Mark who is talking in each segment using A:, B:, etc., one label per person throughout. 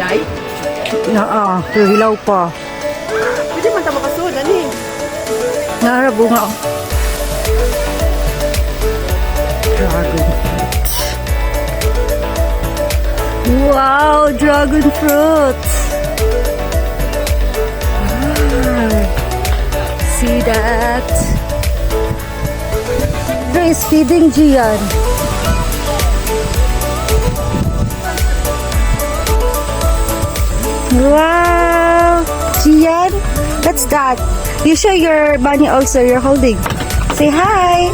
A: Day?
B: Pero hilaw pa.
A: Pwede man ta makasud, ani?
B: Nara bunga. Dragon fruit. Wow, dragon fruit. See that? There is feeding Jhiane. Wow, Jhiane, what's that? You show your bunny also. You're holding. Say hi.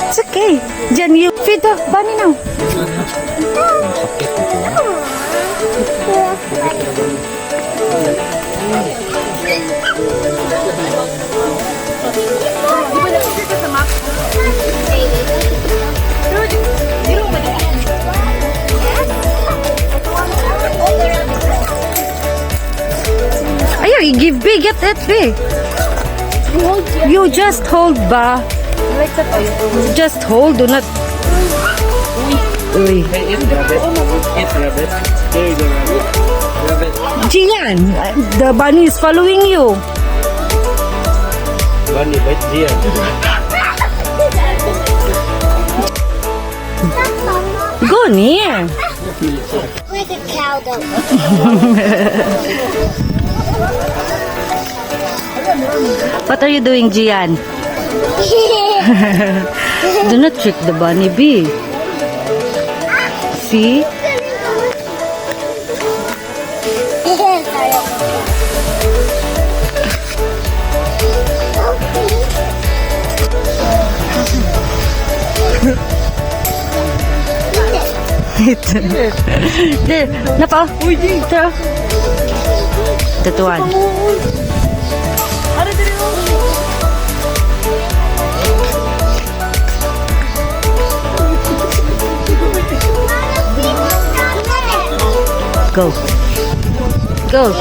B: It's okay. Jhiane, you feed the bunny now. Ayaw, give big, get it big. You just hold ba? Just hold, do not. Uy.
C: It's rabbit. It's rabbit. There you go, rabbit. Rabbit.
B: Jhiane, the bunny is following you.
C: Bunny, bite Jhiane.
B: Go near.
D: Like a cow though.
B: What are you doing, Jhiane? Do not trick the bunny bee. See? There, napa? Ito. Tatuan. Go. Go.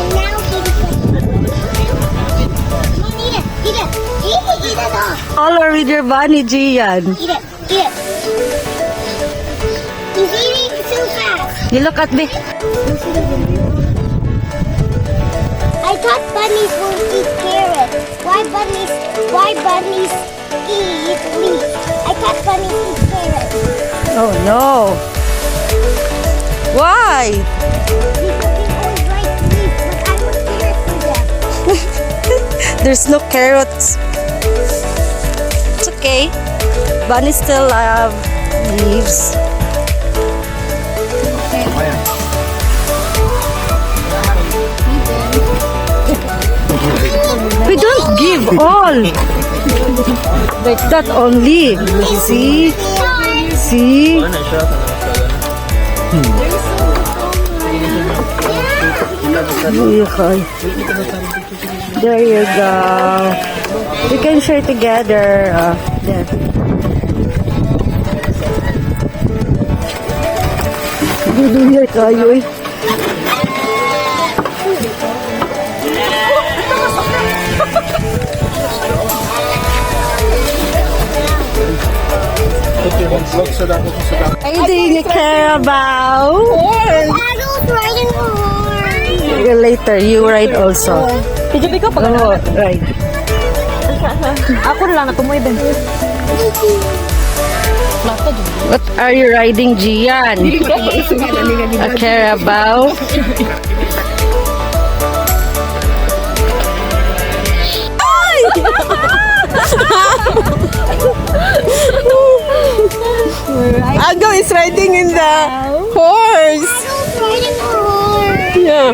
B: All are with your bunny, Jhiane.
D: Eat it. Eat it. He's eating too fast.
B: You look at me.
D: I thought bunnies won't eat carrots. Why bunnies eat leaves? I thought bunnies eat carrots.
B: Oh no. Why?
D: Because they always like leaves, but I want carrots for them.
B: There's no carrots. It's okay. Bunnies still have leaves. We don't give all. That only. See? See? Okay. There you go. We can share together. There. Dudunya tayo eh. Are you doing a carabao?
D: Adults riding a horse.
B: Later, you ride also.
A: Did you pag
B: Oh, ride.
A: Ako na lang natumoy din.
B: What are you riding, Jhiane? A carabao? Ay!
A: Agaw is riding in the horse.
D: Adults riding a horse.
A: Yeah.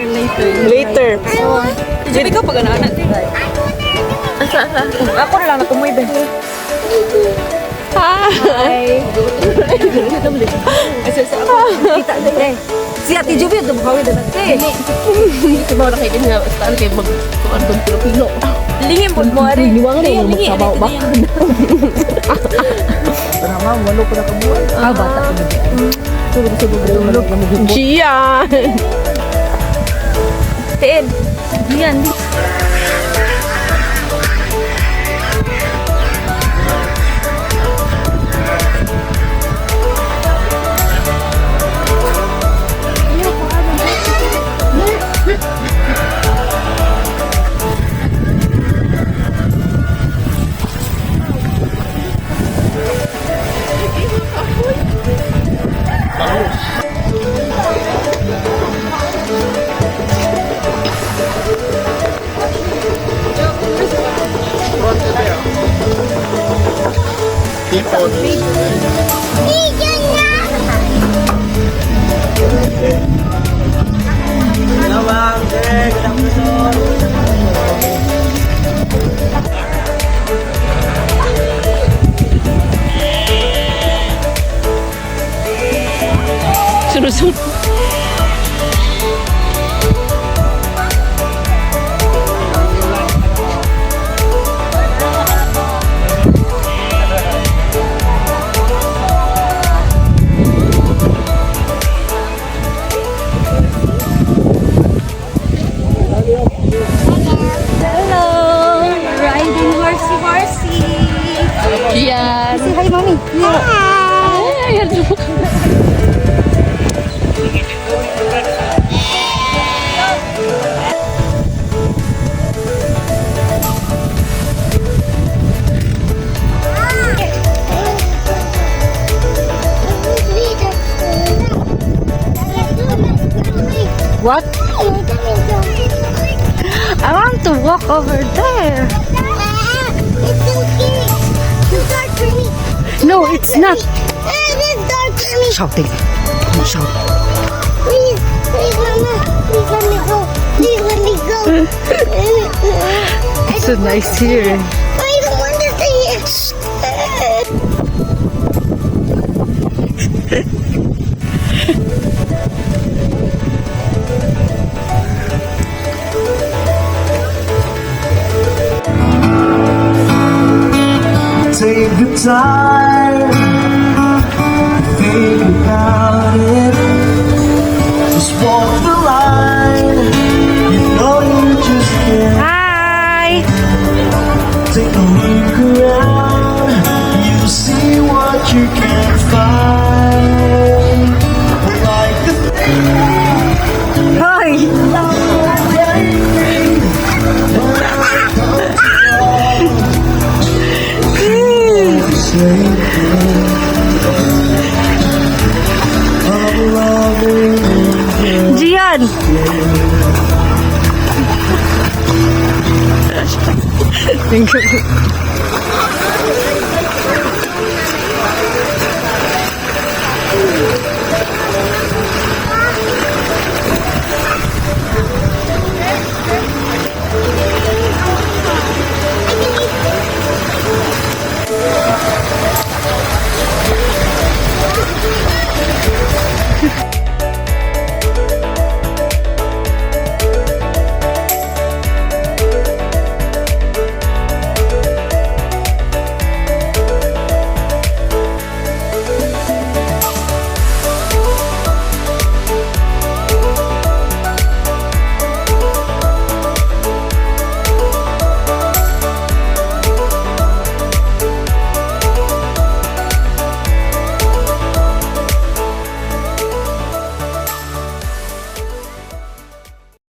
A: Later. Did you pag anak din? Ako na lang natumoy din. Hi.
B: Kita na eh. Si Ate Juby, ito bukawi na natin.
A: Ito ba na kayo din nga, saan kayo mag-tuan doon Pilipino? Lingin po mo, Ari. Liwang rin, magsabaw ba?
B: Parang walo ko na kabuhay. Bata ko na
A: Jhiane! Ted!
B: Jhiane.
C: People.
A: Sunod-sunod.
B: Hello! Riding horsey.
A: Jhiane.
B: Say hi, mommy.
A: Ay, ano?
B: What? I want to walk over there.
D: It's okay. It's dark for me.
B: No, it's not.
D: It's dark for me.
B: Shouting. Don't shout.
D: Please, Mama. Please let me go. Please let me go.
B: It's so nice here.
D: I don't want to stay here.
E: Take the time, think about it. Just walk the line. You know you just can't.
B: Hi!
E: Take a look around. You see what you can find. Like the
B: Hi!
E: same thing. I'm loving you.
B: Jhiane! Thank you.